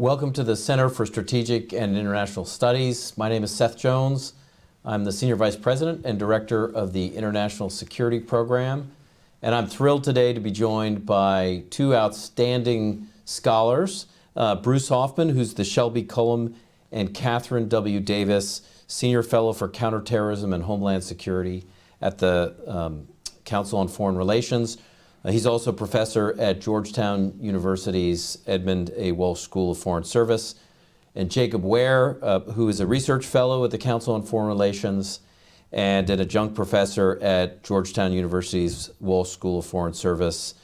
Welcome to the Center for Strategic and International Studies. My name is Seth Jones. I'm the Senior Vice President and Director of the International Security Program. And I'm thrilled today to be joined by two outstanding scholars, Bruce Hoffman, who's the Shelby Cullum and Catherine W. Davis Senior Fellow for Counterterrorism and Homeland Security at the Council on Foreign Relations. He's also a professor at Georgetown University's Edmund A. Walsh School of Foreign Service. And Jacob Ware, who is a research fellow at the Council on Foreign Relations and an adjunct professor at Georgetown University's Walsh School of Foreign Service,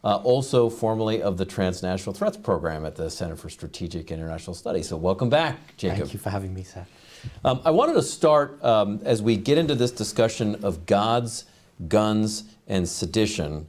also formerly of the Transnational Threats Program at the Center for Strategic and International Studies. So welcome back, Jacob. Thank you for having me, Seth. I wanted to start, as we get into this discussion of gods, guns, and sedition,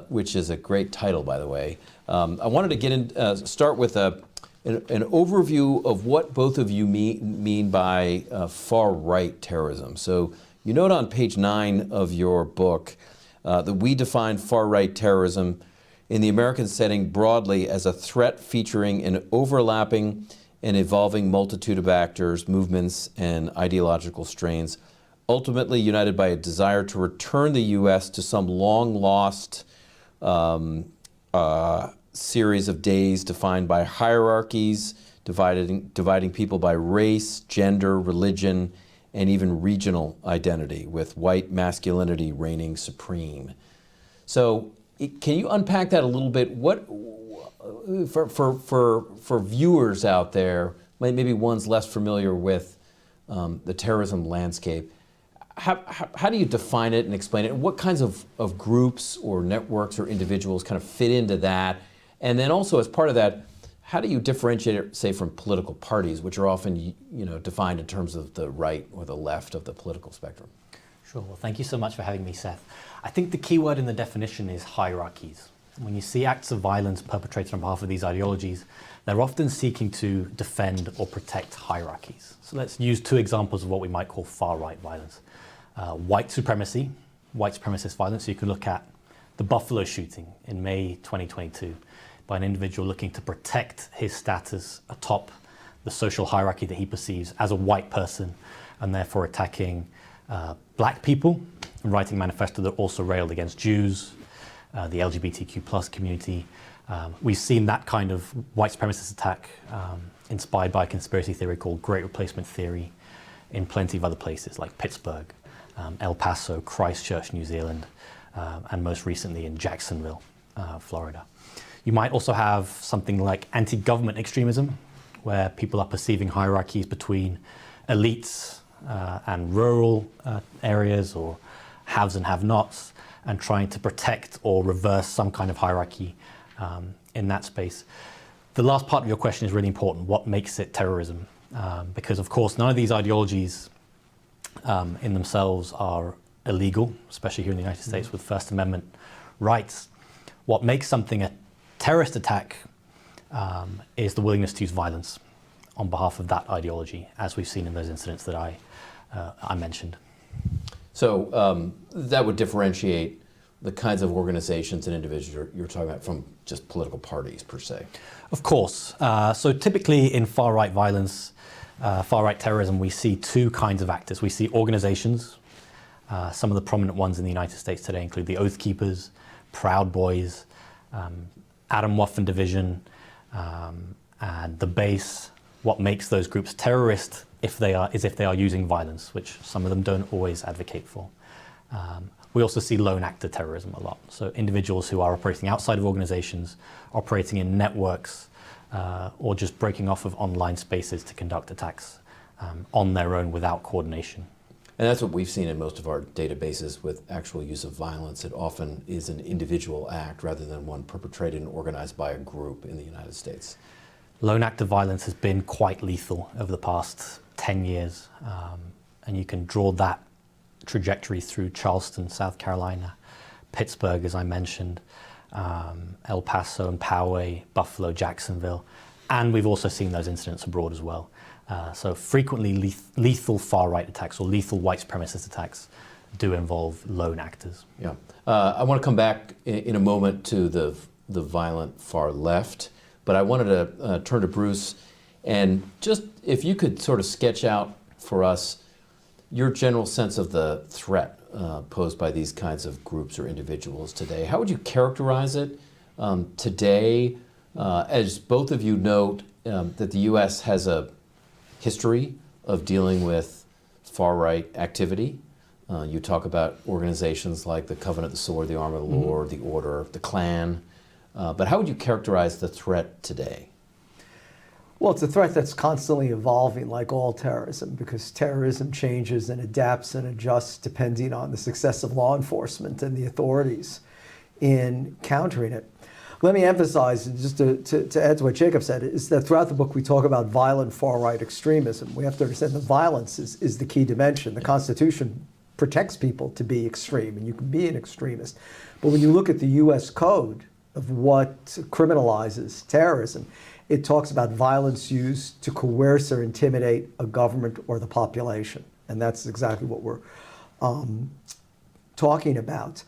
which is a great title, by the way. I wanted to get in, start with an overview of what both of you mean by far-right terrorism. So you note on page 9 of your book that we define far-right terrorism in the American setting broadly as a threat featuring an overlapping and evolving multitude of actors, movements, and ideological strains, ultimately united by a desire to return the U.S. to some long-lost series of days defined by hierarchies, dividing people by race, gender, religion, and even regional identity, with white masculinity reigning supreme. So can you unpack that a little bit? What, for viewers out there, maybe one's less familiar with the terrorism landscape, how do you define it and explain it? And what kinds of groups or networks or individuals kind of fit into that? And then also as part of that, how do you differentiate it, say, from political parties, which are often defined in terms of the right or the left of the political spectrum? Sure. Well, thank you so much for having me, Seth. I think the key word in the definition is hierarchies. When you see acts of violence perpetrated on behalf of these ideologies, they're often seeking to defend or protect hierarchies. So let's use two examples of what we might call far-right violence. White supremacy, white supremacist violence. So you can look at the Buffalo shooting in May 2022 by an individual looking to protect his status atop the social hierarchy that he perceives as a white person, and therefore attacking black people and writing manifesto that also railed against Jews, the LGBTQ+ community. We've seen that kind of white supremacist attack inspired by a conspiracy theory called Great Replacement Theory in plenty of other places like Pittsburgh, El Paso, Christchurch, New Zealand, and most recently in Jacksonville, Florida. You might also have something like anti-government extremism, where people are perceiving hierarchies between elites and rural areas, or haves and have-nots, and trying to protect or reverse some kind of hierarchy in that space. The last part of your question is really important. What makes it terrorism? Because, of course, none of these ideologies in themselves are illegal, especially here in the United States with First Amendment rights. What makes something a terrorist attack is the willingness to use violence on behalf of that ideology, as we've seen in those incidents that I mentioned. So that would differentiate the kinds of organizations and individuals you're talking about from just political parties per se. Of course. So typically in far-right violence, far-right terrorism, we see two kinds of actors. We see organizations. Some of the prominent ones in the United States today include the Oath Keepers, Proud Boys, Adam Waffen Division, and the Base. What makes those groups terrorist is if they are using violence, which some of them don't always advocate for. We also see lone actor terrorism a lot. So individuals who are operating outside of organizations, operating in networks, or just breaking off of online spaces to conduct attacks on their own without coordination. And that's what we've seen in most of our databases with actual use of violence. It often is an individual act rather than one perpetrated and organized by a group in the United States. Lone actor violence has been quite lethal over the past 10 years. And you can draw that trajectory through Charleston, South Carolina, Pittsburgh, as I mentioned, El Paso and Poway, Buffalo, Jacksonville. And we've also seen those incidents abroad as well. So frequently lethal far-right attacks or lethal white supremacist attacks do involve lone actors. Yeah. I want to come back in a moment to the violent far left, But I wanted to turn to Bruce, and just if you could sort of sketch out for us your general sense of the threat posed by these kinds of groups or individuals today. How would you characterize it today? As both of you note, that the U.S. has a history of dealing with far-right activity. You talk about organizations like the Covenant, the Sword, the Arm of the Lord, the Order, the Klan. But how would you characterize the threat today? Well, it's a threat that's constantly evolving, like all terrorism, because terrorism changes and adapts and adjusts depending on the success of law enforcement and the authorities in countering it. Let me emphasize, just to add to what Jacob said, is that throughout the book we talk about violent far-right extremism. We have to understand that violence is the key dimension. The Constitution protects people to be extreme, and you can be an extremist. But when you look at the U.S. Code of what criminalizes terrorism, it talks about violence used to coerce or intimidate a government or the population. And that's exactly what we're talking about.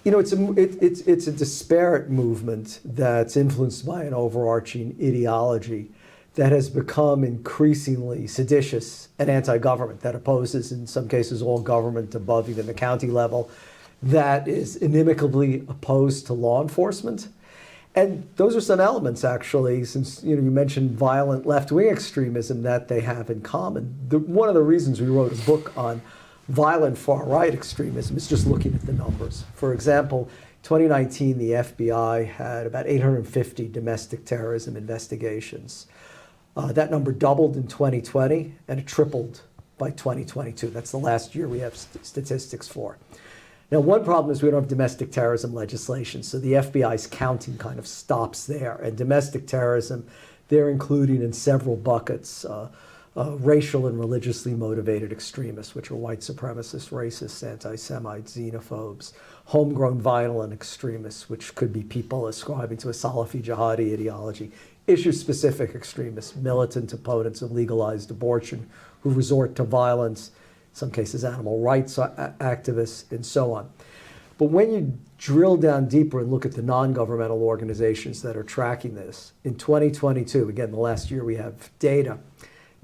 You know, it's a disparate movement that's influenced by an overarching ideology that has become increasingly seditious and anti-government, that opposes, in some cases, all government above even the county level, that is inimicably opposed to law enforcement. And those are some elements, actually, since you mentioned violent left-wing extremism, that they have in common. One of the reasons we wrote a book on violent far-right extremism is just looking at the numbers. For example, 2019, the FBI had about 850 domestic terrorism investigations. That number doubled in 2020, and it tripled by 2022. That's the last year we have statistics for. Now, one problem is we don't have domestic terrorism legislation, so the FBI's counting kind of stops there. And domestic terrorism, they're including in several buckets racial and religiously motivated extremists, which are white supremacists, racists, anti-Semites, xenophobes, homegrown violent extremists, which could be people ascribing to a Salafi jihadi ideology, issue-specific extremists, militant opponents of legalized abortion who resort to violence, in some cases animal rights activists, and so on. But when you drill down deeper and look at the non-governmental organizations that are tracking this, in 2022, again, the last year we have data,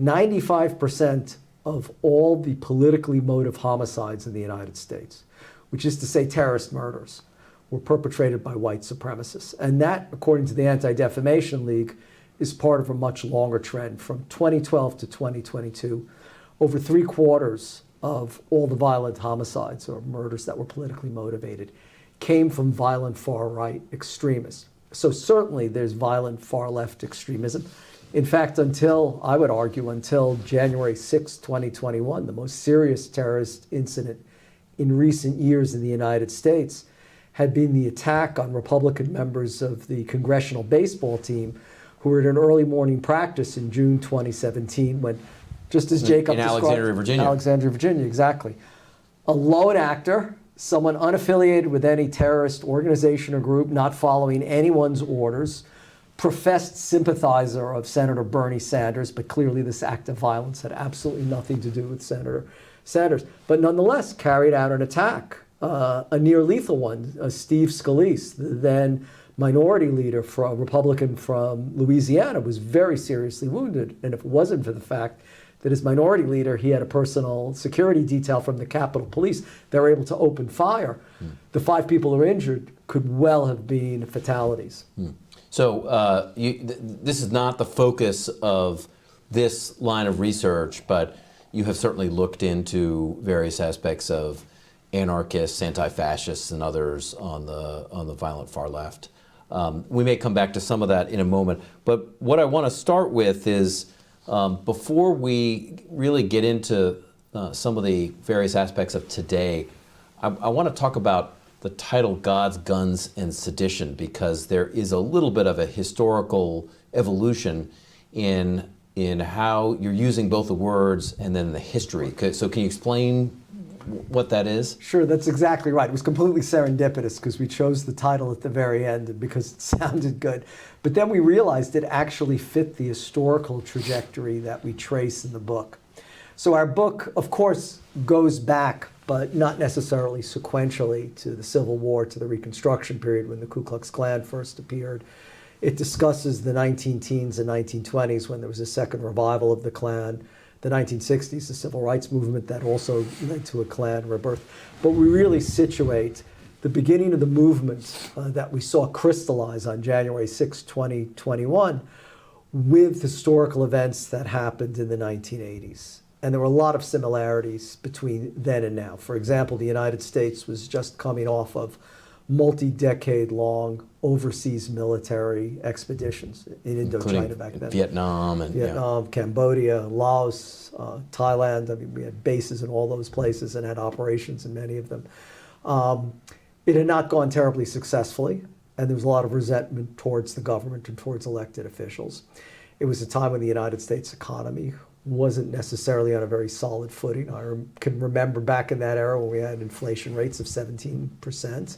95% of all the politically motivated homicides in the United States, which is to say terrorist murders, were perpetrated by white supremacists. And that, according to the Anti-Defamation League, is part of a much longer trend. From 2012 to 2022, over 3/4 of all the violent homicides or murders that were politically motivated came from violent far-right extremists. So certainly there's violent far-left extremism. In fact, I would argue, until January 6, 2021, the most serious terrorist incident in recent years in the United States had been the attack on Republican members of the congressional baseball team who were at an early morning practice in June 2017 when, just as Jacob described, Alexandria, Virginia. Alexandria, Virginia, exactly. A lone actor, someone unaffiliated with any terrorist organization or group, not following anyone's orders, professed sympathizer of Senator Bernie Sanders, but clearly this act of violence had absolutely nothing to do with Senator Sanders, but nonetheless carried out an attack, a near lethal one. Steve Scalise, the then minority leader, Republican from Louisiana, was very seriously wounded. And if it wasn't for the fact that as minority leader, he had a personal security detail from the Capitol Police, they were able to open fire. The 5 people who were injured could well have been fatalities. So this is not the focus of this line of research, but you have certainly looked into various aspects of anarchists, anti-fascists, and others on the violent far left. We may come back to some of that in a moment, but what I want to start with is, before we really get into some of the various aspects of today, I want to talk about the title Gods, Guns, and Sedition, because there is a little bit of a historical evolution in how you're using both the words and then the history. So can you explain what that is? Sure, that's exactly right. It was completely serendipitous because we chose the title at the very end and because it sounded good. But then we realized it actually fit the historical trajectory that we trace in the book. So our book, of course, goes back, but not necessarily sequentially, to the Civil War, to the Reconstruction period when the Ku Klux Klan first appeared It discusses the 19-teens and 1920s when there was a second revival of the Klan, the 1960s, the civil rights movement that also led to a Klan rebirth. But we really situate the beginning of the movement that we saw crystallize on January 6, 2021, with historical events that happened in the 1980s. And there were a lot of similarities between then and now. For example, the United States was just coming off of multi-decade-long overseas military expeditions in Indochina back then. Vietnam, Cambodia, Laos, Thailand. I mean, we had bases in all those places and had operations in many of them. It had not gone terribly successfully, and there was a lot of resentment towards the government and towards elected officials. It was a time when the United States economy wasn't necessarily on a very solid footing. I can remember back in that era when we had inflation rates of 17%.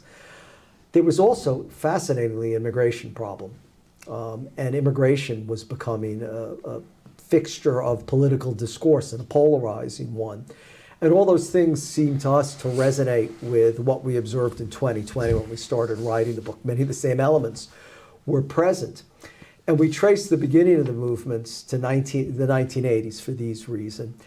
There was also, fascinatingly, an immigration problem. And immigration was becoming a fixture of political discourse, and a polarizing one. And all those things seem to us to resonate with what we observed in 2020 when we started writing the book. Many of the same elements were present. And we trace the beginning of the movements to the 1980s for these reasons.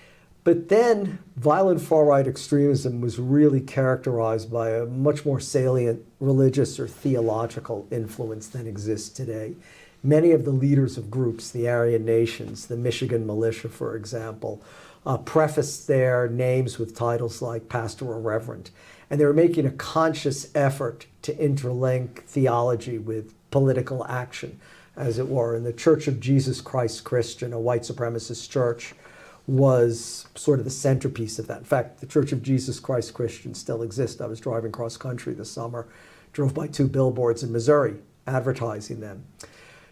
But then violent far-right extremism was really characterized by a much more salient religious or theological influence than exists today. Many of the leaders of groups, the Aryan Nations, the Michigan Militia, for example, prefaced their names with titles like pastor or reverend. And they were making a conscious effort to interlink theology with political action, as it were. And the Church of Jesus Christ Christian, a white supremacist church, was sort of the centerpiece of that. In fact, the Church of Jesus Christ Christian still exists. I was driving cross country this summer, drove by 2 billboards in Missouri advertising them.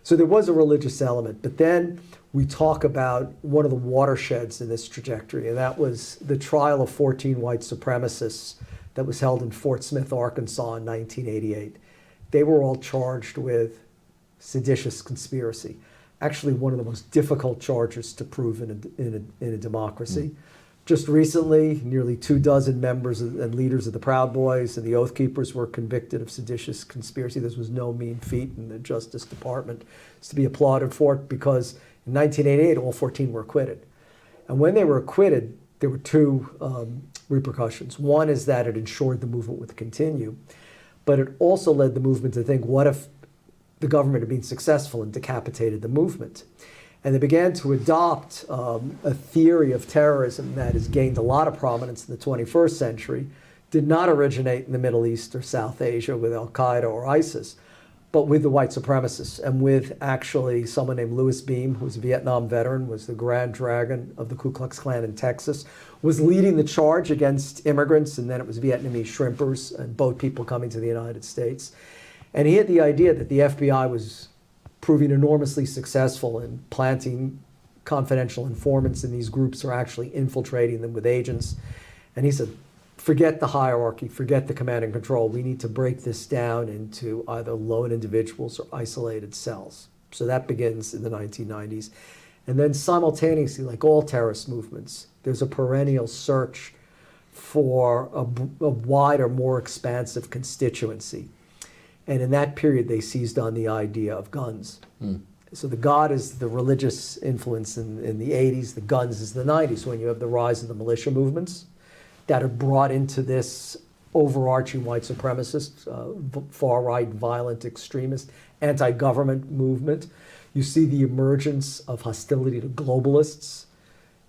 So there was a religious element. But then we talk about one of the watersheds in this trajectory, and that was the trial of 14 white supremacists that was held in Fort Smith, Arkansas in 1988. They were all charged with seditious conspiracy. Actually, one of the most difficult charges to prove in a democracy. Just recently, nearly 24 members and leaders of the Proud Boys and the Oath Keepers were convicted of seditious conspiracy. This was no mean feat, and the Justice Department is to be applauded for it, because in 1988, all 14 were acquitted. And when they were acquitted, there were 2 repercussions. One is that it ensured the movement would continue, but it also led the movement to think, what if the government had been successful and decapitated the movement? And they began to adopt a theory of terrorism that has gained a lot of prominence in the 21st century, did not originate in the Middle East or South Asia with Al-Qaeda or ISIS, but with the white supremacists, and with actually someone named Louis Beam, who was a Vietnam veteran, was the Grand Dragon of the Ku Klux Klan in Texas, was leading the charge against immigrants, and then it was Vietnamese shrimpers and boat people coming to the United States. And he had the idea that the FBI was proving enormously successful in planting confidential informants in these groups, or actually infiltrating them with agents. And he said, forget the hierarchy, forget the command and control. We need to break this down into either lone individuals or isolated cells. So that begins in the 1990s. And then simultaneously, like all terrorist movements, there's a perennial search for a wider, more expansive constituency. And in that period, they seized on the idea of guns. So the God is the religious influence in the 80s, the guns is the 90s, when you have the rise of the militia movements that are brought into this overarching white supremacist, far-right, violent extremist, anti-government movement. You see the emergence of hostility to globalists,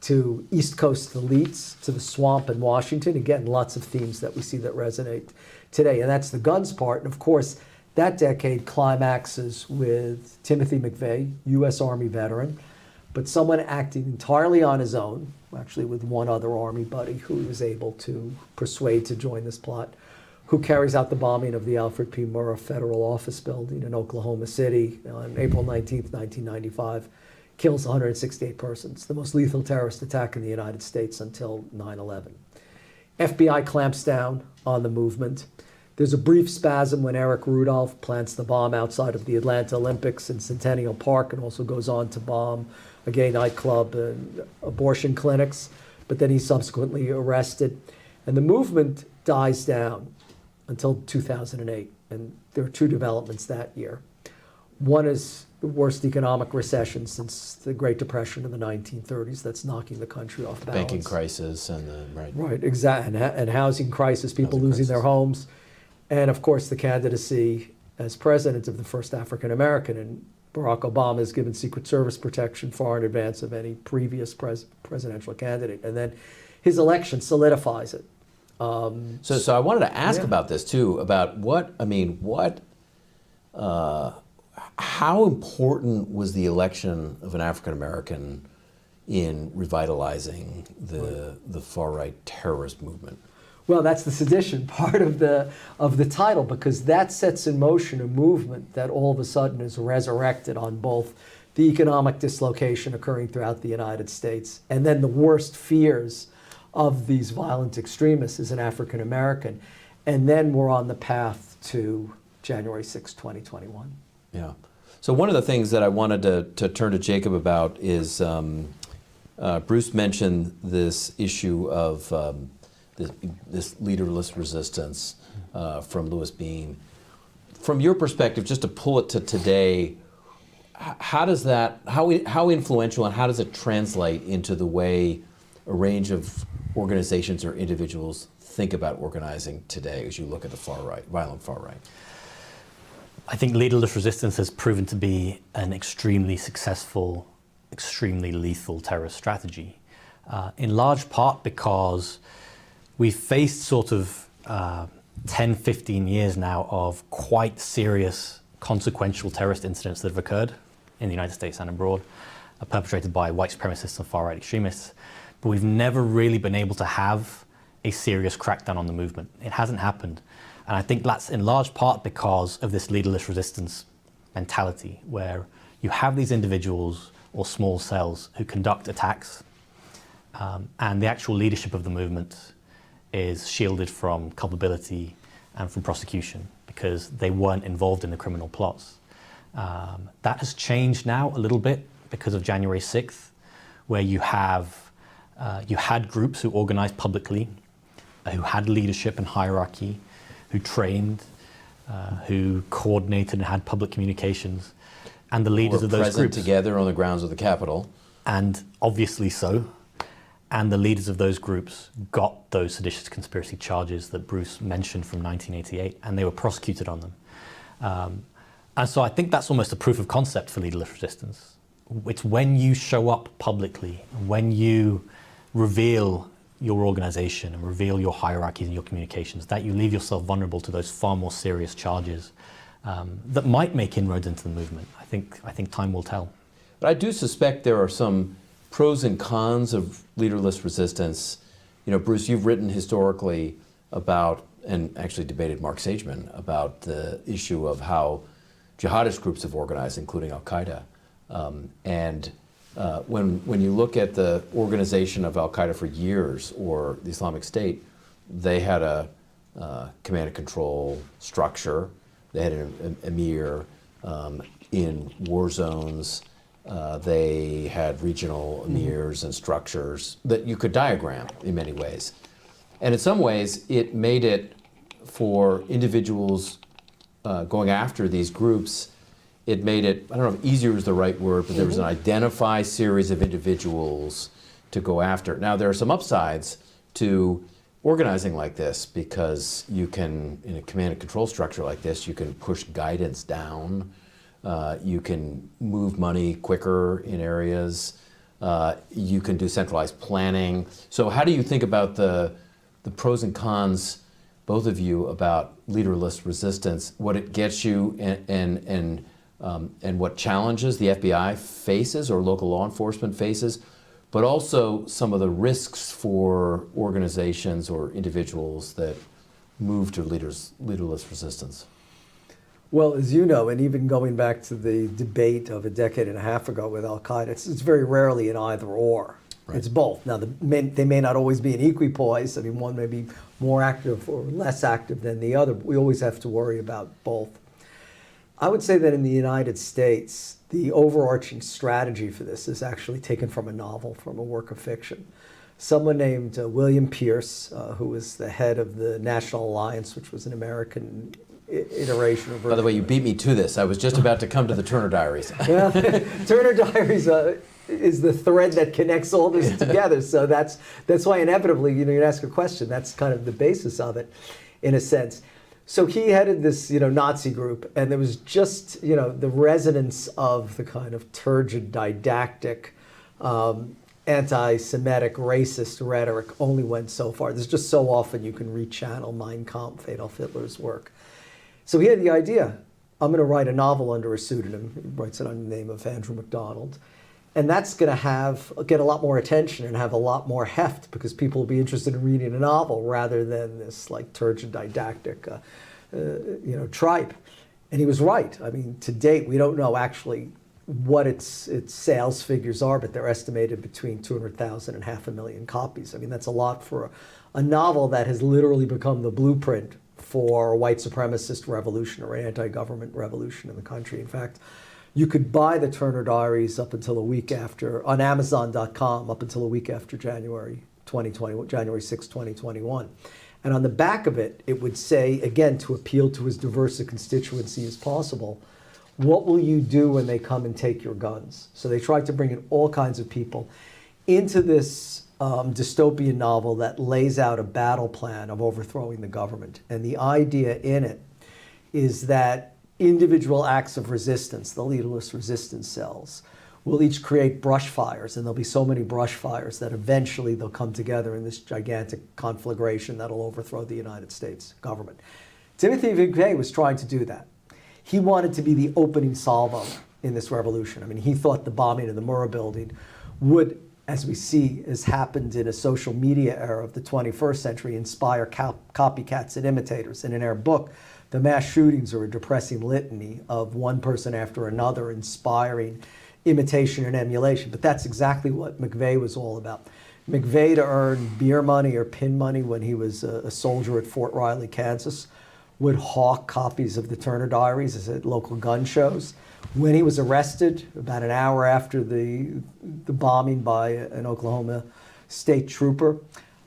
to East Coast elites, to the swamp in Washington. Again, lots of themes that we see that resonate today. And that's the guns part. And of course, that decade climaxes with Timothy McVeigh, U.S. Army veteran, but someone acting entirely on his own, actually with one other Army buddy who he was able to persuade to join this plot, who carries out the bombing of the Alfred P. Murrah Federal Office Building in Oklahoma City on April 19th, 1995, kills 168 persons, the most lethal terrorist attack in the United States until 9/11. FBI clamps down on the movement. There's a brief spasm when Eric Rudolph plants the bomb outside of the Atlanta Olympics in Centennial Park, and also goes on to bomb a gay nightclub and abortion clinics, but then he's subsequently arrested. And the movement dies down until 2008, and there are 2 developments that year. One is the worst economic recession since the Great Depression in the 1930s. That's knocking the country off balance. Banking crisis and the Right, exactly, and housing crisis, people Housing losing their crisis. homes, and of course the candidacy as president of the first African American. And Barack Obama has given Secret Service protection far in advance of any previous presidential candidate, and then his election solidifies it. So I wanted to ask about this too, about how important was the election of an African American in revitalizing the far-right terrorist movement? Well, that's the sedition part of the title, because that sets in motion a movement that all of a sudden is resurrected on both the economic dislocation occurring throughout the United States and then the worst fears of these violent extremists as an African American. And then we're on the path to January 6, 2021. Yeah. So one of the things that I wanted to turn to Jacob about is Bruce mentioned this issue of this leaderless resistance from Louis Bean. From your perspective, just to pull it to today, how influential and how does it translate into the way a range of organizations or individuals think about organizing today as you look at the far right, violent far right? I think leaderless resistance has proven to be an extremely successful, extremely lethal terrorist strategy, in large part because we've faced sort of 10, 15 years now of quite serious consequential terrorist incidents that have occurred in the United States and abroad, perpetrated by white supremacists and far-right extremists. But we've never really been able to have a serious crackdown on the movement. It hasn't happened. And I think that's in large part because of this leaderless resistance mentality, where you have these individuals or small cells who conduct attacks, and the actual leadership of the movement is shielded from culpability and from prosecution because they weren't involved in the criminal plots. That has changed now a little bit because of January 6th, where you had groups who organized publicly, who had leadership and hierarchy, who trained, who coordinated and had public communications, and the leaders of those present groups together on the grounds of the Capitol. And obviously so. And the leaders of those groups got those seditious conspiracy charges that Bruce mentioned from 1988, and they were prosecuted on them. And so I think that's almost a proof of concept for leaderless resistance. It's when you show up publicly, when you reveal your organization and reveal your hierarchies and your communications, that you leave yourself vulnerable to those far more serious charges that might make inroads into the movement. I think time will tell. But I do suspect there are some pros and cons of leaderless resistance. You know, Bruce, you've written historically about, and actually debated Mark Sageman, about the issue of how jihadist groups have organized, including Al-Qaeda. When you look at the organization of Al-Qaeda for years, or the Islamic State, they had a command and control structure. They had an emir in war zones. They had regional emirs and structures that you could diagram in many ways. And in some ways, it made it for individuals going after these groups, it made it, I don't know if easier is the right word, but there was an identified series of individuals to go after. Now, there are some upsides to organizing like this because you can, in a command and control structure like this, you can push guidance down. You can move money quicker in areas. You can do centralized planning. So how do you think about the pros and cons, both of you, about leaderless resistance, what it gets you and what challenges the FBI faces or local law enforcement faces, but also some of the risks for organizations or individuals that move to leaderless resistance? Well, as you know, and even going back to the debate of a decade and a half ago with Al-Qaeda, it's very rarely an either or. Right. It's both. Now, they may not always be in equipoise. I mean, one may be more active or less active than the other, but we always have to worry about both. I would say that in the United States, the overarching strategy for this is actually taken from a novel, from a work of fiction. Someone named William Pierce, who was the head of the National Alliance, which was an American iteration of. By the way, you beat me to this. I was just about to come to the Turner Diaries. Well, Turner Diaries is the thread that connects all this together. So that's why inevitably, you ask a question. That's kind of the basis of it, in a sense. So he headed this, Nazi group, and there was just, the resonance of the kind of turgid, didactic, anti-Semitic, racist rhetoric only went so far. There's just so often you can rechannel Mein Kampf, Adolf Hitler's work. So he had the idea, I'm going to write a novel under a pseudonym. He writes it under the name of Andrew MacDonald. And that's going to get a lot more attention and have a lot more heft because people will be interested in reading a novel rather than this like turgid didactic, tripe. And he was right. I mean, to date, we don't know actually what its sales figures are, but they're estimated between 200,000 and 500,000 copies. I mean, that's a lot for a novel that has literally become the blueprint for a white supremacist revolution or anti-government revolution in the country. In fact, you could buy the Turner Diaries up until a week after, on Amazon.com, up until a week after January 6, 2021. And on the back of it, it would say, again, to appeal to as diverse a constituency as possible, what will you do when they come and take your guns? So they tried to bring in all kinds of people into this dystopian novel that lays out a battle plan of overthrowing the government. And the idea in it is that individual acts of resistance, the Leaderless Resistance cells, will each create brush fires, and there'll be so many brush fires that eventually they'll come together in this gigantic conflagration that'll overthrow the United States government. Timothy McVeigh was trying to do that. He wanted to be the opening salvo in this revolution. I mean, he thought the bombing of the Murrah building would, as we see has happened in a social media era of the 21st century, inspire copycats and imitators. And in our book, the mass shootings are a depressing litany of one person after another inspiring imitation and emulation. But that's exactly what McVeigh was all about. McVeigh, to earn beer money or pin money when he was a soldier at Fort Riley, Kansas, would hawk copies of the Turner Diaries at local gun shows. When he was arrested, about an hour after the bombing by an Oklahoma state trooper,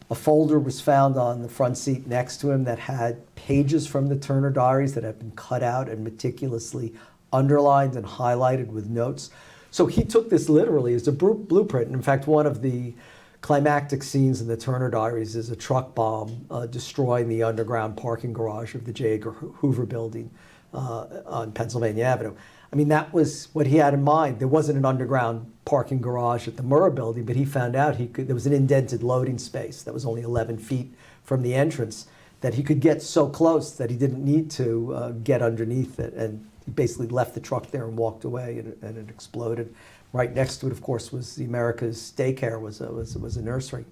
a folder was found on the front seat next to him that had pages from the Turner Diaries that had been cut out and meticulously underlined and highlighted with notes. So he took this literally as a blueprint. And in fact, one of the climactic scenes in the Turner Diaries is a truck bomb destroying the underground parking garage of the J. Edgar Hoover building on Pennsylvania Avenue. I mean, that was what he had in mind. There wasn't an underground parking garage at the Murrah building, but he found out there was an indented loading space that was only 11 feet from the entrance, that he could get so close that he didn't need to get underneath it. And he basically left the truck there and walked away, and it exploded. Right next to it, of course, was the America's Daycare, was a nursery.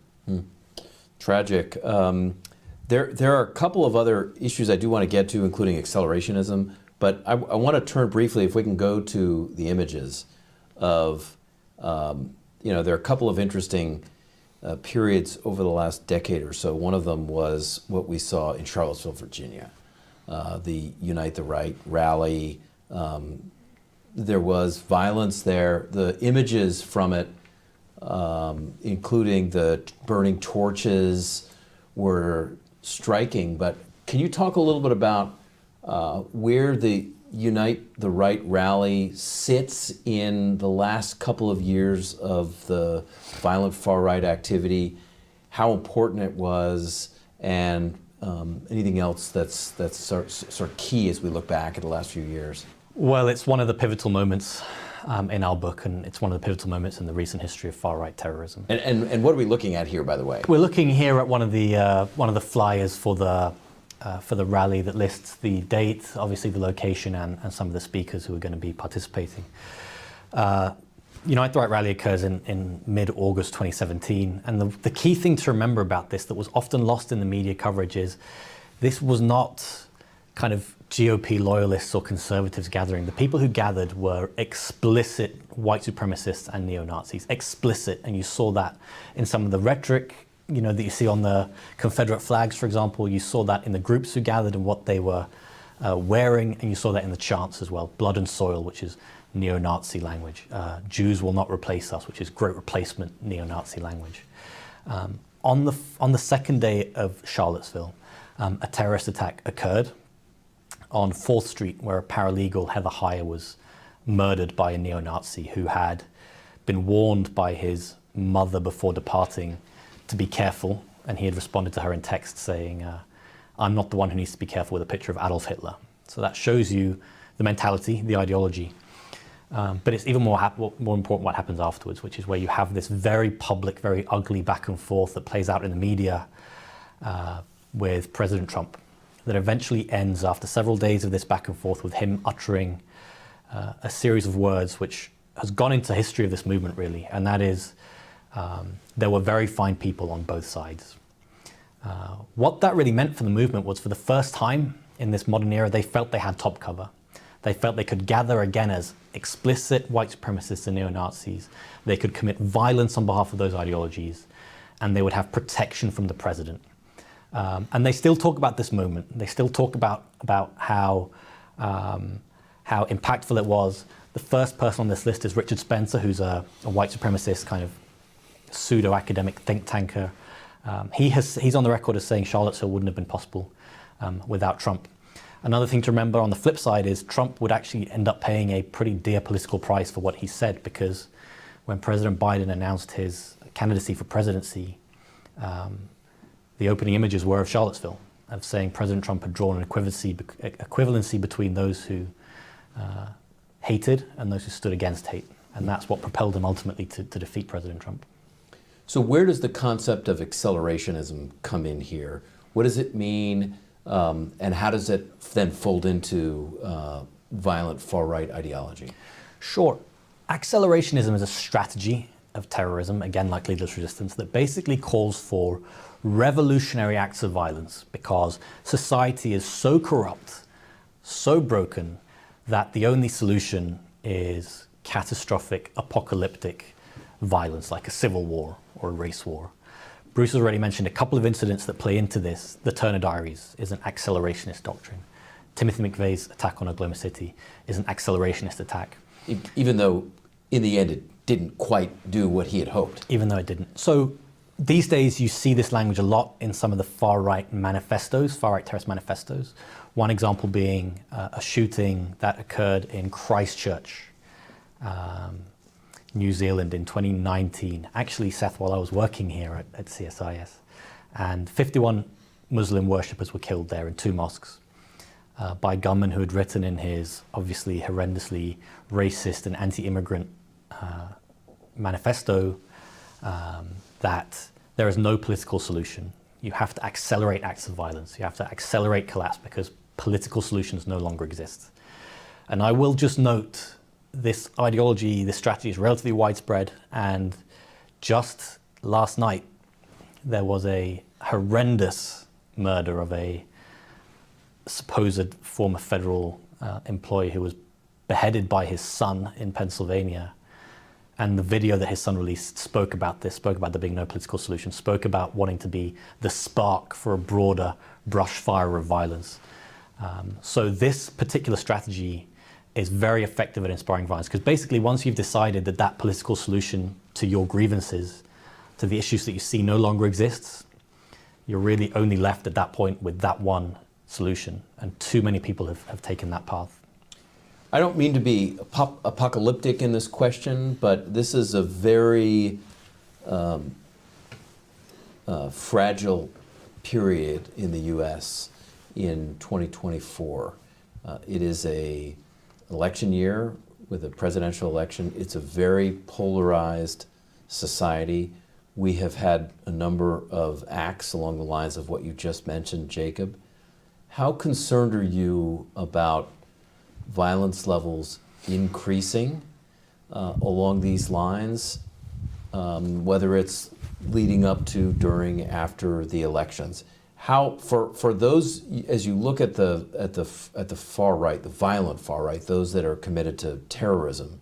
Tragic. There are a couple of other issues I do want to get to, including accelerationism. But I want to turn briefly, if we can go to the images of, there are a couple of interesting periods over the last decade or so. One of them was what we saw in Charlottesville, Virginia, the Unite the Right rally. There was violence there. The images from it, including the burning torches, were striking. But can you talk a little bit about where the Unite the Right rally sits in the last couple of years of the violent far-right activity, how important it was, and anything else that's sort of key as we look back at the last few years? Well, it's one of the pivotal moments in our book, and it's one of the pivotal moments in the recent history of far-right terrorism. And what are we looking at here, by the way? We're looking here at one of the flyers for the rally that lists the date, obviously the location, and some of the speakers who are going to be participating. Unite the Right rally occurs in mid-August 2017, and the key thing to remember about this that was often lost in the media coverage is this was not kind of GOP loyalists or conservatives gathering. The people who gathered were explicit white supremacists and neo-Nazis, explicit, and you saw that in some of the rhetoric that you see on the Confederate flags, for example. You saw that in the groups who gathered and what they were wearing, and you saw that in the chants as well. Blood and soil, which is neo-Nazi language. Jews will not replace us, which is great replacement neo-Nazi language. On the second day of Charlottesville, a terrorist attack occurred. on 4th Street, where a paralegal, Heather Heyer, was murdered by a neo-Nazi who had been warned by his mother before departing to be careful, and he had responded to her in text saying, I'm not the one who needs to be careful, with a picture of Adolf Hitler. So that shows you the mentality, the ideology. But it's even more important what happens afterwards, which is where you have this very public, very ugly back and forth that plays out in the media with President Trump, that eventually ends after several days of this back and forth with him uttering a series of words which has gone into history of this movement, really, and that is, there were very fine people on both sides. What that really meant for the movement was, for the first time in this modern era, they felt they had top cover. They felt they could gather again as explicit white supremacists and neo-Nazis. They could commit violence on behalf of those ideologies, and they would have protection from the president. And they still talk about this moment. They still talk about how impactful it was. The first person on this list is Richard Spencer, who's a white supremacist kind of pseudo-academic think tanker. He's on the record as saying Charlottesville wouldn't have been possible without Trump. Another thing to remember on the flip side is Trump would actually end up paying a pretty dear political price for what he said, because when President Biden announced his candidacy for presidency, the opening images were of Charlottesville, of saying President Trump had drawn an equivalency between those who hated and those who stood against hate. And that's what propelled him ultimately to defeat President Trump. So where does the concept of accelerationism come in here? What does it mean, and how does it then fold into violent far-right ideology? Sure. Accelerationism is a strategy of terrorism, again like Leaderless Resistance, that basically calls for revolutionary acts of violence because society is so corrupt, so broken, that the only solution is catastrophic, apocalyptic violence, like a civil war or a race war. Bruce has already mentioned a couple of incidents that play into this. The Turner Diaries is an accelerationist doctrine. Timothy McVeigh's attack on Oklahoma City is an accelerationist attack. Even though, in the end, it didn't quite do what he had hoped. Even though it didn't. So these days, you see this language a lot in some of the far-right manifestos, far-right terrorist manifestos. One example being a shooting that occurred in Christchurch, New Zealand in 2019. Actually, Seth, while I was working here at CSIS, and 51 Muslim worshippers were killed there in 2 mosques by a gunman who had written in his obviously horrendously racist and anti-immigrant manifesto that there is no political solution. You have to accelerate acts of violence. You have to accelerate collapse because political solutions no longer exist. And I will just note, this ideology, this strategy is relatively widespread, and just last night there was a horrendous murder of a supposed former federal employee who was beheaded by his son in Pennsylvania. And the video that his son released spoke about this, spoke about there being no political solution, spoke about wanting to be the spark for a broader brush fire of violence. So this particular strategy is very effective at inspiring violence, because basically once you've decided that that political solution to your grievances, to the issues that you see no longer exists, you're really only left at that point with that one solution. And too many people have taken that path. I don't mean to be apocalyptic in this question, but this is a very fragile period in the U.S. in 2024. It is an election year with a presidential election. It's a very polarized society. We have had a number of acts along the lines of what you just mentioned, Jacob. How concerned are you about violence levels increasing along these lines, whether it's leading up to, during, after the elections? How, for those, as you look at the far right, the violent far right, those that are committed to terrorism,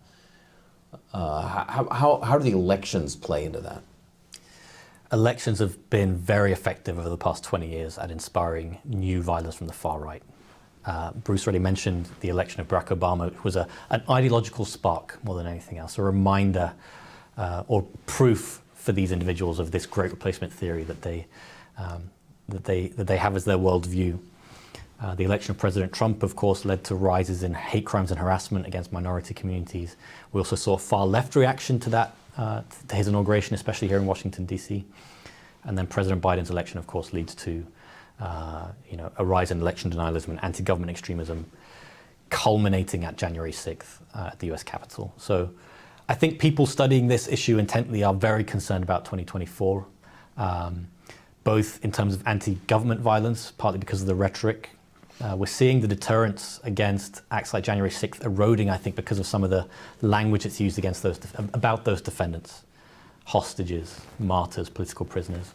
how do the elections play into that? Elections have been very effective over the past 20 years at inspiring new violence from the far right. Bruce already mentioned the election of Barack Obama. It was an ideological spark more than anything else, a reminder or proof for these individuals of this great replacement theory that they have as their worldview. The election of President Trump, of course, led to rises in hate crimes and harassment against minority communities. We also saw a far left reaction to that, to his inauguration, especially here in Washington, D.C. And then President Biden's election, of course, leads to a rise in election denialism and anti-government extremism, culminating at January 6th at the US Capitol. So I think people studying this issue intently are very concerned about 2024, both in terms of anti-government violence, partly because of the rhetoric. We're seeing the deterrence against acts like January 6th eroding, I think, because of some of the language that's used against about those defendants, hostages, martyrs, political prisoners.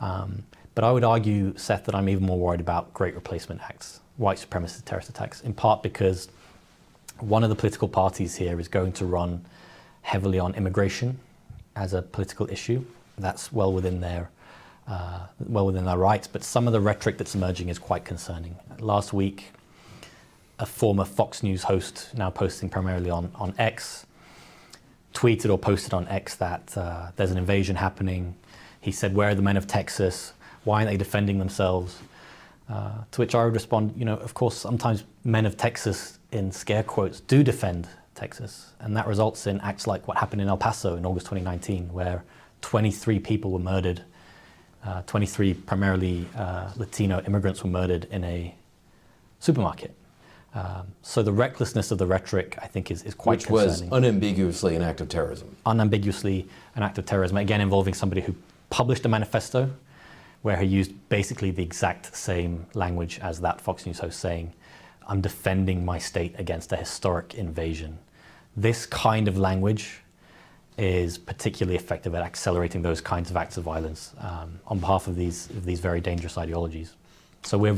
But I would argue, Seth, that I'm even more worried about great replacement acts, white supremacist terrorist attacks, in part because one of the political parties here is going to run heavily on immigration as a political issue. That's well within their rights, but some of the rhetoric that's emerging is quite concerning. Last week, a former Fox News host, now posting primarily on X, tweeted or posted on X that there's an invasion happening. He said, "Where are the men of Texas? Why aren't they defending themselves?" To which I would respond, of course, sometimes men of Texas, in scare quotes, do defend Texas. And that results in acts like what happened in El Paso in August 2019, where 23 people were murdered. 23 primarily Latino immigrants were murdered in a supermarket. So the recklessness of the rhetoric, I think, is quite concerning. Which was unambiguously an act of terrorism. Unambiguously an act of terrorism, again involving somebody who published a manifesto where he used basically the exact same language as that Fox News host, saying, "I'm defending my state against a historic invasion." This kind of language is particularly effective at accelerating those kinds of acts of violence on behalf of these very dangerous ideologies. So we're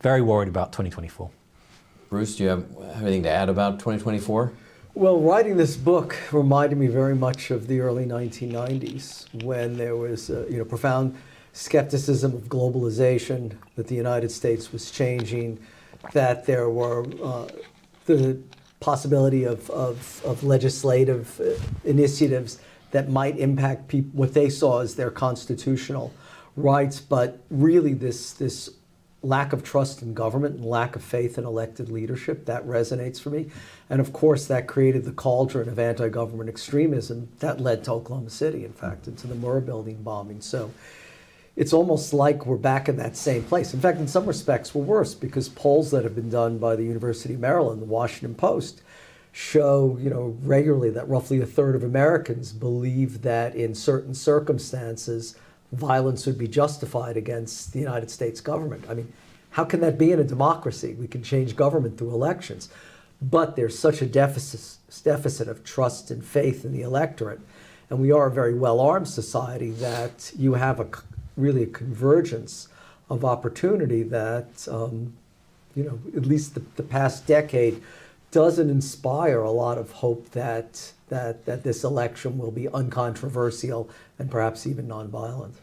very worried about 2024. Bruce, do you have anything to add about 2024? Well, writing this book reminded me very much of the early 1990s, when there was profound skepticism of globalization, that the United States was changing, that there were the possibility of legislative initiatives that might impact what they saw as their constitutional rights, but really this lack of trust in government and lack of faith in elected leadership, that resonates for me. And of course, that created the cauldron of anti-government extremism that led to Oklahoma City, in fact, and to the Murrah building bombing. So it's almost like we're back in that same place. In fact, in some respects, we're worse, because polls that have been done by the University of Maryland, the Washington Post, show regularly that roughly a third of Americans believe that in certain circumstances, violence would be justified against the United States government. I mean, how can that be in a democracy? We can change government through elections. But there's such a deficit of trust and faith in the electorate. And we are a very well-armed society that you have really a convergence of opportunity that, at least the past decade doesn't inspire a lot of hope that this election will be uncontroversial and perhaps even nonviolent.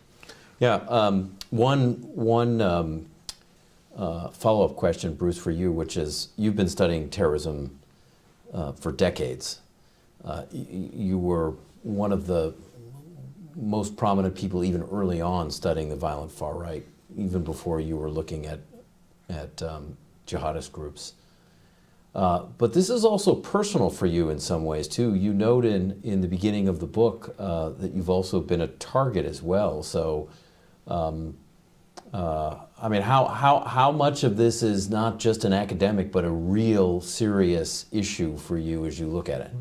Yeah, one follow-up question, Bruce, for you, which is, you've been studying terrorism for decades. You were one of the most prominent people even early on studying the violent far right, even before you were looking at jihadist groups. But this is also personal for you in some ways too. You note in the beginning of the book that you've also been a target as well. So, I mean, how much of this is not just an academic, but a real serious issue for you as you look at it?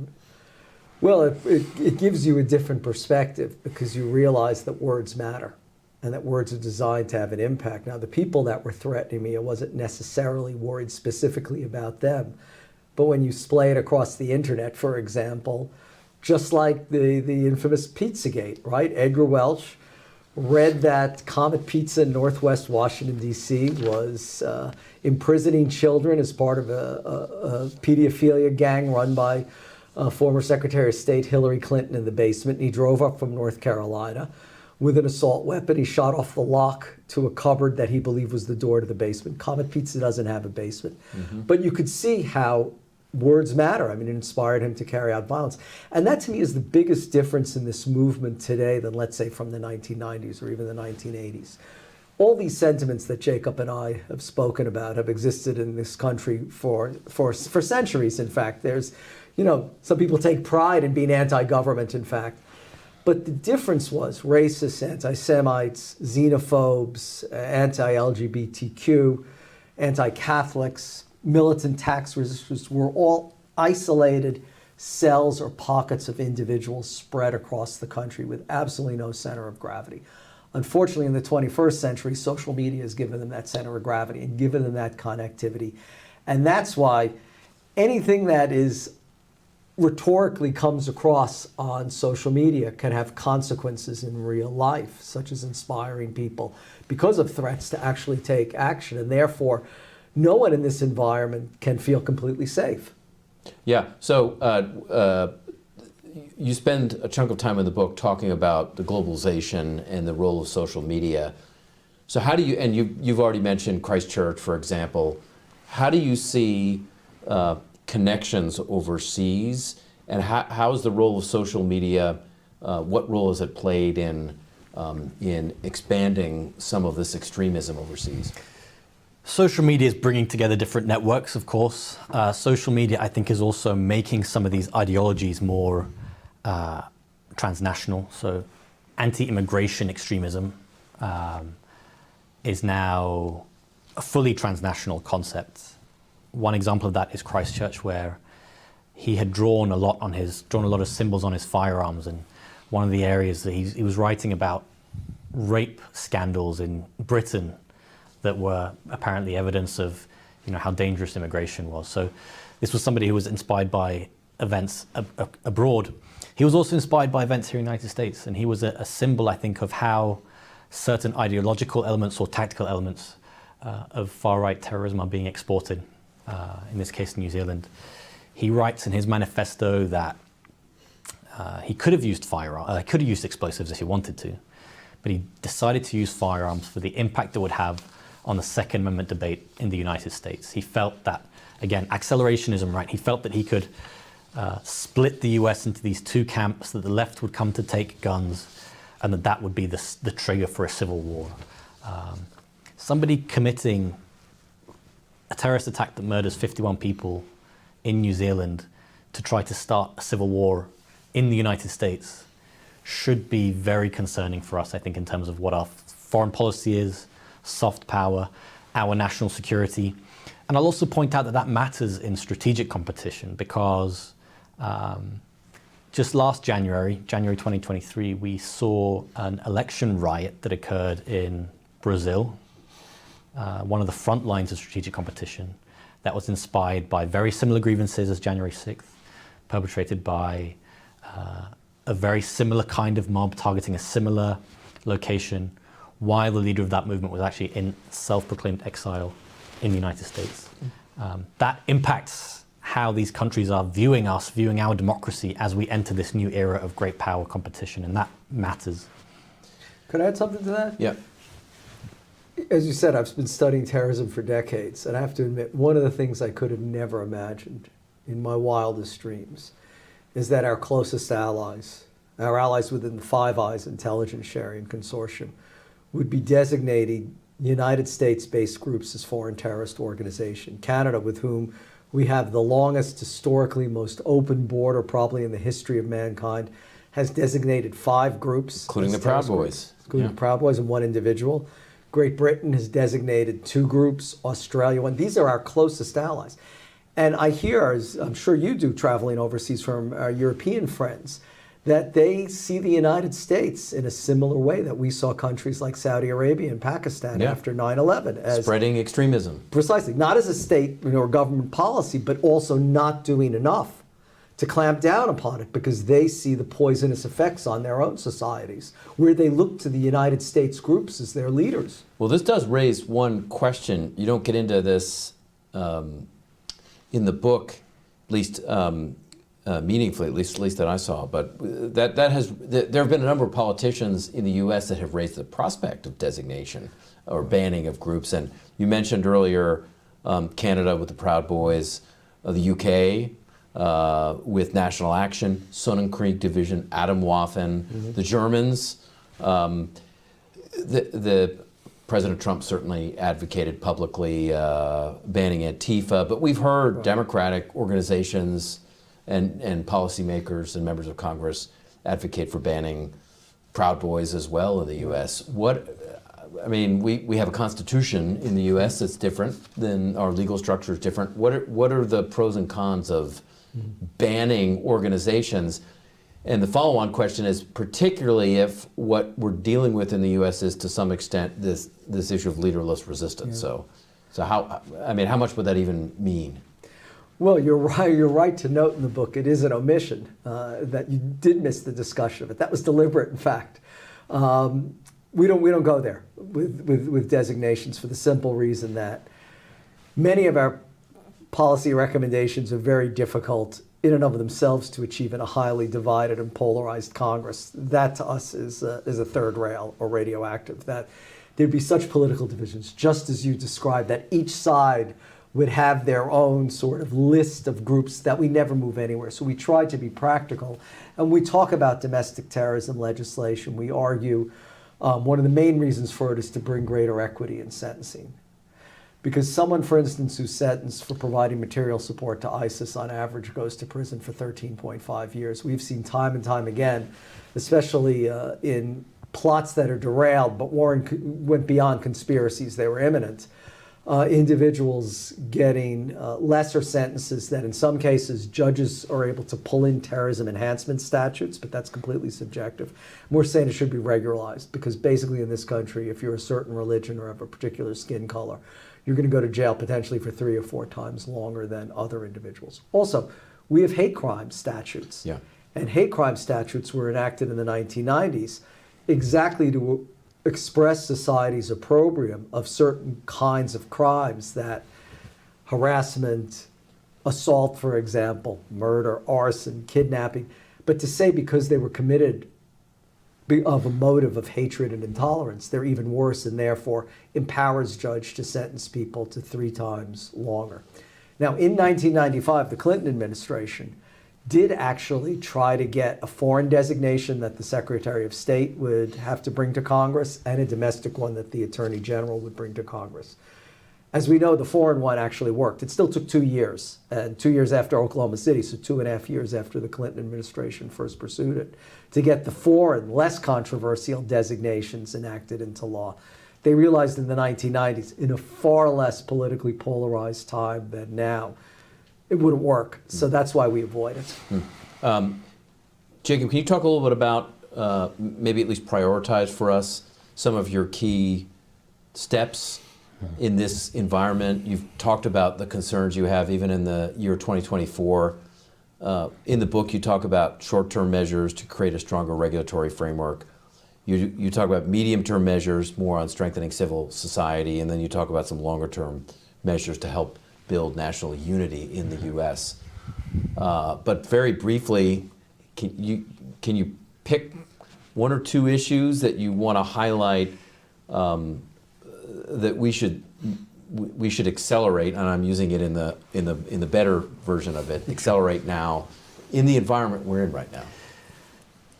Well, it gives you a different perspective, because you realize that words matter and that words are designed to have an impact. Now, the people that were threatening me, I wasn't necessarily worried specifically about them. But when you splay it across the internet, for example, just like the infamous Pizzagate, right? Edgar Welch read that Comet Pizza in Northwest Washington, D.C. was imprisoning children as part of a pedophilia gang run by former Secretary of State Hillary Clinton in the basement. And he drove up from North Carolina with an assault weapon. He shot off the lock to a cupboard that he believed was the door to the basement. Comet Pizza doesn't have a basement. Mm-hmm. But you could see how words matter. I mean, it inspired him to carry out violence. And that to me is the biggest difference in this movement today than, let's say, from the 1990s or even the 1980s. all these sentiments that Jacob and I have spoken about have existed in this country for centuries. In fact, there's, some people take pride in being anti-government, in fact. But the difference was racists, anti-Semites, xenophobes, anti-LGBTQ, anti-Catholics, militant tax resistors were all isolated cells or pockets of individuals spread across the country with absolutely no center of gravity. Unfortunately, in the 21st century, social media has given them that center of gravity and given them that connectivity. And that's why anything that is rhetorically comes across on social media can have consequences in real life, such as inspiring people because of threats to actually take action. And therefore, no one in this environment can feel completely safe. Yeah, so you spend a chunk of time in the book talking about the globalization and the role of social media. So how do you, and you've already mentioned Christchurch, for example, how do you see connections overseas, and how is the role of social media, what role has it played in expanding some of this extremism overseas? Social media is bringing together different networks, of course. Social media, I think, is also making some of these ideologies more transnational. So anti-immigration extremism is now a fully transnational concept. One example of that is Christchurch, where he had drawn a lot of symbols on his firearms, and one of the areas that he was writing about rape scandals in Britain that were apparently evidence of, how dangerous immigration was. So this was somebody who was inspired by events abroad. He was also inspired by events here in the United States, and he was a symbol, I think, of how certain ideological elements or tactical elements of far-right terrorism are being exported, in this case, New Zealand. He writes in his manifesto that he could have used could have used explosives if he wanted to, but he decided to use firearms for the impact it would have on the Second Amendment debate in the United States. He felt that, again, accelerationism, right? He felt that he could split the US into these two camps, that the left would come to take guns, and that would be the trigger for a civil war. Somebody committing a terrorist attack that murders 51 people in New Zealand to try to start a civil war in the United States should be very concerning for us, I think, in terms of what our foreign policy is, soft power, our national security. And I'll also point out that matters in strategic competition, because just last January 2023, we saw an election riot that occurred in Brazil, one of the front lines of strategic competition, that was inspired by very similar grievances as January 6th, perpetrated by a very similar kind of mob targeting a similar location, while the leader of that movement was actually in self-proclaimed exile in the United States. That impacts how these countries are viewing us, viewing our democracy as we enter this new era of great power competition, and that matters. Could I add something to that? Yeah. As you said, I've been studying terrorism for decades, and I have to admit, one of the things I could have never imagined in my wildest dreams is that our closest allies, our allies within the Five Eyes intelligence sharing consortium, would be designating United States-based groups as foreign terrorist organization. Canada, with whom we have the longest, historically most open border probably in the history of mankind, has designated 5 groups. Including the Proud Boys. Including the Proud Boys and 1 individual. Great Britain has designated 2 groups, Australia 1. These are our closest allies. And I hear, as I'm sure you do traveling overseas from our European friends, that they see the United States in a similar way that we saw countries like Saudi Arabia and Pakistan after 9/11 as spreading extremism. Precisely, not as a state or government policy, but also not doing enough to clamp down upon it, because they see the poisonous effects on their own societies, where they look to the United States groups as their leaders. Well, this does raise one question. You don't get into this in the book, at least meaningfully, at least that I saw. But there have been a number of politicians in the U.S. that have raised the prospect of designation or banning of groups. And you mentioned earlier Canada with the Proud Boys, the U.K. With National Action, Sonnenkrieg Division, Atomwaffen, the Germans. The President Trump certainly advocated publicly banning Antifa, but we've heard Democratic organizations and policymakers and members of Congress advocate for banning Proud Boys as well in the U.S. We have a constitution in the U.S. that's different than our legal structure is different. What are the pros and cons of banning organizations? And the follow-on question is, particularly if what we're dealing with in the U.S. is to some extent this issue of leaderless resistance. Yeah. So how much would that even mean? Well, you're right. You're right to note in the book it is an omission that you did miss the discussion of it. That was deliberate, in fact. We don't go there with designations for the simple reason that many of our policy recommendations are very difficult in and of themselves to achieve in a highly divided and polarized Congress. That to us is a third rail or radioactive. That there'd be such political divisions, just as you described, that each side would have their own sort of list of groups that we never move anywhere. So we try to be practical. And we talk about domestic terrorism legislation. We argue one of the main reasons for it is to bring greater equity in sentencing. Because someone, for instance, who's sentenced for providing material support to ISIS on average goes to prison for 13.5 years. We've seen time and time again, especially in plots that are derailed but went beyond conspiracies, they were imminent. Individuals getting lesser sentences that in some cases judges are able to pull in terrorism enhancement statutes, but that's completely subjective. We're saying it should be regularized because basically in this country, if you're a certain religion or have a particular skin color, you're going to go to jail potentially for 3 or 4 times longer than other individuals. Also, we have hate crime statutes. Yeah. And hate crime statutes were enacted in the 1990s exactly to express society's opprobrium of certain kinds of crimes, that harassment, assault, for example, murder, arson, kidnapping, but to say because they were committed of a motive of hatred and intolerance, they're even worse and therefore empowers judge to sentence people to 3 times longer. Now, in 1995, the Clinton administration did actually try to get a foreign designation that the Secretary of State would have to bring to Congress and a domestic one that the Attorney General would bring to Congress. As we know, the foreign one actually worked. It still took 2 years, and 2 years after Oklahoma City, so 2.5 years after the Clinton administration first pursued it, to get the foreign, less controversial designations enacted into law. They realized in the 1990s, in a far less politically polarized time than now, it wouldn't work. So that's why we avoid it. Jacob, can you talk a little bit about, maybe at least prioritize for us some of your key steps in this environment? You've talked about the concerns you have even in the year 2024. In the book, you talk about short-term measures to create a stronger regulatory framework. You talk about medium-term measures, more on strengthening civil society, and then you talk about some longer-term measures to help build national unity in the U.S. But very briefly, can you pick 1 or 2 issues that you want to highlight that we should accelerate, and I'm using it in the better version of it, accelerate now in the environment we're in right now?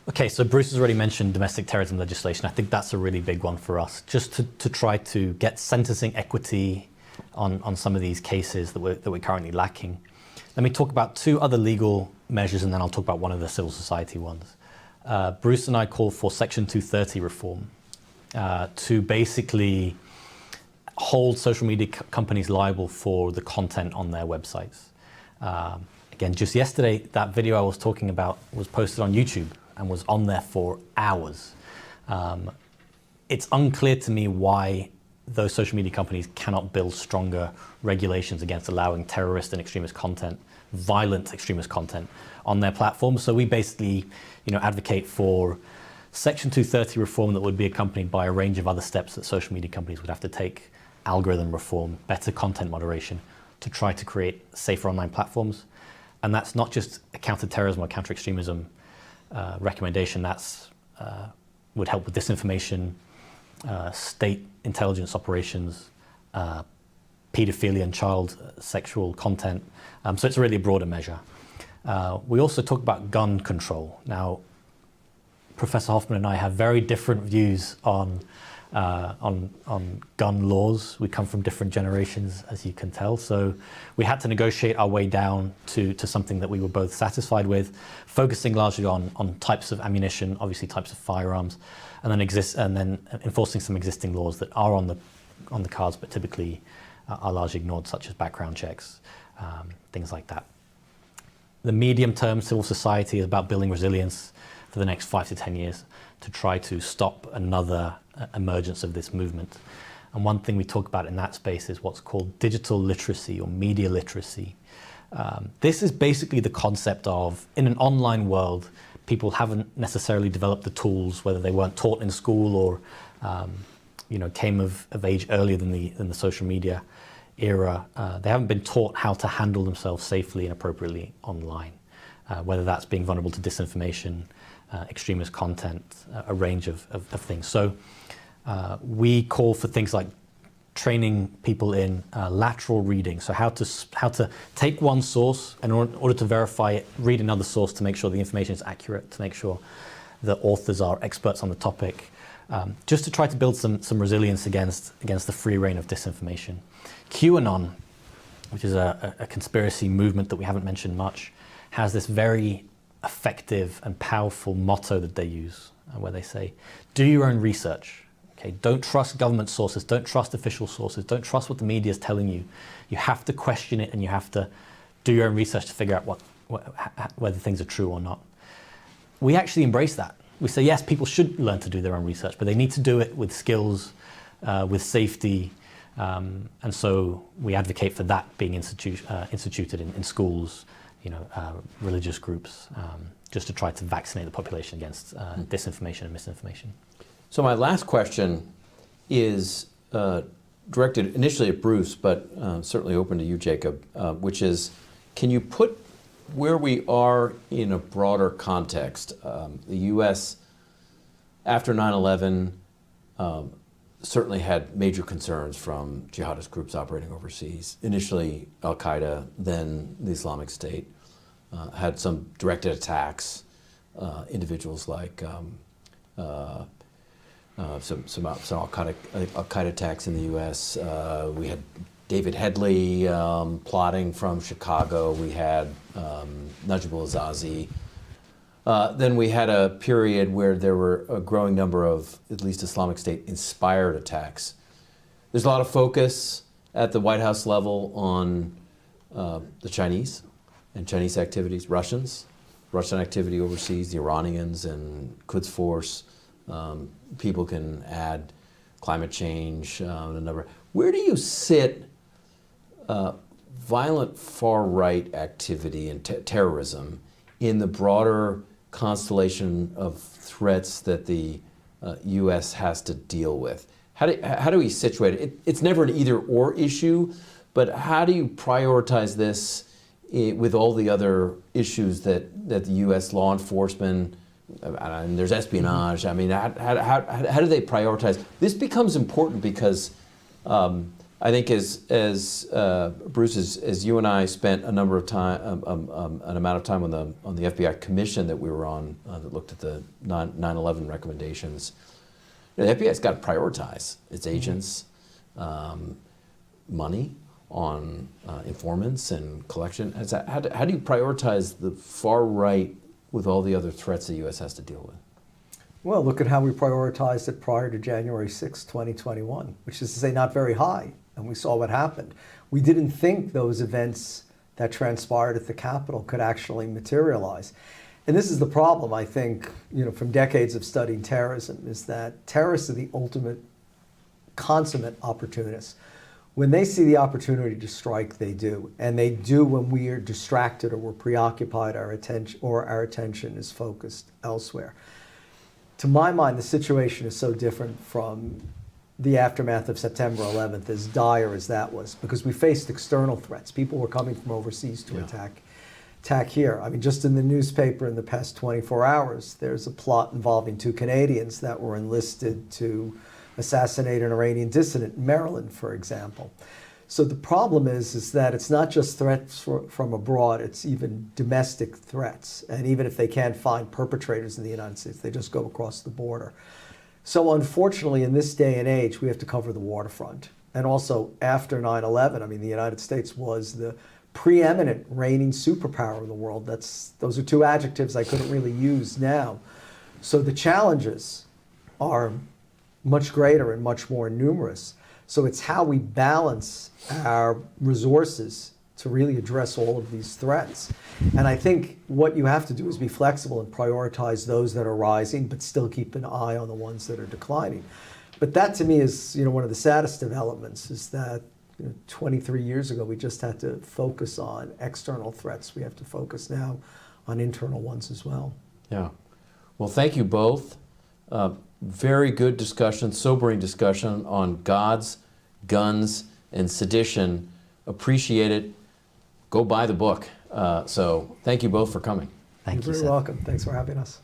Okay, so Bruce has already mentioned domestic terrorism legislation. I think that's a really big one for us, just to try to get sentencing equity on some of these cases that we're currently lacking. Let me talk about 2 other legal measures, and then I'll talk about one of the civil society ones. Bruce and I call for Section 230 reform to basically hold social media companies liable for the content on their websites. Again, just yesterday, that video I was talking about was posted on YouTube and was on there for hours. It's unclear to me why those social media companies cannot build stronger regulations against allowing terrorist and extremist content, violent extremist content on their platforms. So we basically, advocate for Section 230 reform that would be accompanied by a range of other steps that social media companies would have to take: algorithm reform, better content moderation, to try to create safer online platforms. And that's not just a counter-terrorism or counter-extremism recommendation. That's would help with disinformation, state intelligence operations, pedophilia and child sexual content. So it's really a broader measure. We also talk about gun control. Now, Professor Hoffman and I have very different views on on gun laws. We come from different generations, as you can tell. So we had to negotiate our way down to something that we were both satisfied with, focusing largely on types of ammunition, obviously types of firearms, and then enforcing some existing laws that are on the cards, but typically are largely ignored, such as background checks, things like that. The medium-term civil society is about building resilience for the next 5 to 10 years to try to stop another emergence of this movement. And one thing we talk about in that space is what's called digital literacy or media literacy. This is basically the concept of, in an online world, people haven't necessarily developed the tools, whether they weren't taught in school or came of age earlier than the social media era. They haven't been taught how to handle themselves safely and appropriately online, whether that's being vulnerable to disinformation, extremist content, a range of things. So we call for things like training people in lateral reading, so how to take one source and in order to verify it, read another source to make sure the information is accurate, to make sure the authors are experts on the topic, just to try to build some resilience against the free reign of disinformation. QAnon, which is a conspiracy movement that we haven't mentioned much, has this very effective and powerful motto that they use, where they say, do your own research. Okay, don't trust government sources, don't trust official sources, don't trust what the media is telling you. You have to question it and you have to do your own research to figure out whether things are true or not. We actually embrace that. We say, yes, people should learn to do their own research, but they need to do it with skills, with safety, and so we advocate for that being instituted in schools, religious groups, just to try to vaccinate the population against disinformation and misinformation. So my last question is directed initially at Bruce, but certainly open to you, Jacob, which is, can you put where we are in a broader context? The U.S., after 9/11, certainly had major concerns from jihadist groups operating overseas. Initially Al-Qaeda, then the Islamic State, had some directed attacks, individuals like some Al-Qaeda attacks in the U.S. We had David Headley plotting from Chicago. We had Najib al-Azazi. Then we had a period where there were a growing number of, at least Islamic State-inspired attacks. There's a lot of focus at the White House level on the Chinese and Chinese activities, Russian activity overseas, the Iranians and Quds Force. People can add climate change, a number. Where do you sit violent far-right activity and terrorism in the broader constellation of threats that the U.S. has to deal with? How do we situate it? It's never an either-or issue, but how do you prioritize this with all the other issues that the U.S. law enforcement, and there's espionage. I mean, how do they prioritize? This becomes important because I think as Bruce, as you and I spent an amount of time on the FBI commission that we were on that looked at the 9/11 recommendations, the FBI's got to prioritize its agents' money on informants and collection. How do you prioritize the far right with all the other threats the U.S. has to deal with? Well, look at how we prioritized it prior to January 6, 2021, which is to say not very high, and we saw what happened. We didn't think those events that transpired at the Capitol could actually materialize. And this is the problem, I think, from decades of studying terrorism, is that terrorists are the ultimate consummate opportunists. When they see the opportunity to strike, they do. And they do when we are distracted or we're preoccupied, our attention is focused elsewhere. To my mind, the situation is so different from the aftermath of September 11th, as dire as that was, because we faced external threats. People were coming from overseas to attack here. I mean, just in the newspaper in the past 24 hours, there's a plot involving 2 Canadians that were enlisted to assassinate an Iranian dissident in Maryland, for example. So the problem is that it's not just threats from abroad, it's even domestic threats. And even if they can't find perpetrators in the United States, they just go across the border. So unfortunately, in this day and age, we have to cover the waterfront. And also after 9/11, I mean, the United States was the preeminent reigning superpower in the world. Those are two adjectives I couldn't really use now. So the challenges are much greater and much more numerous. So it's how we balance our resources to really address all of these threats. And I think what you have to do is be flexible and prioritize those that are rising, but still keep an eye on the ones that are declining. But that to me is, one of the saddest developments is that 23 years ago, we just had to focus on external threats. We have to focus now on internal ones as well. Yeah. Well, thank you both. Very good discussion, sobering discussion on gods, guns, and sedition. Appreciate it. Go buy the book. So thank you both for coming. Thank you, You're Seth. very welcome. Thanks for having us.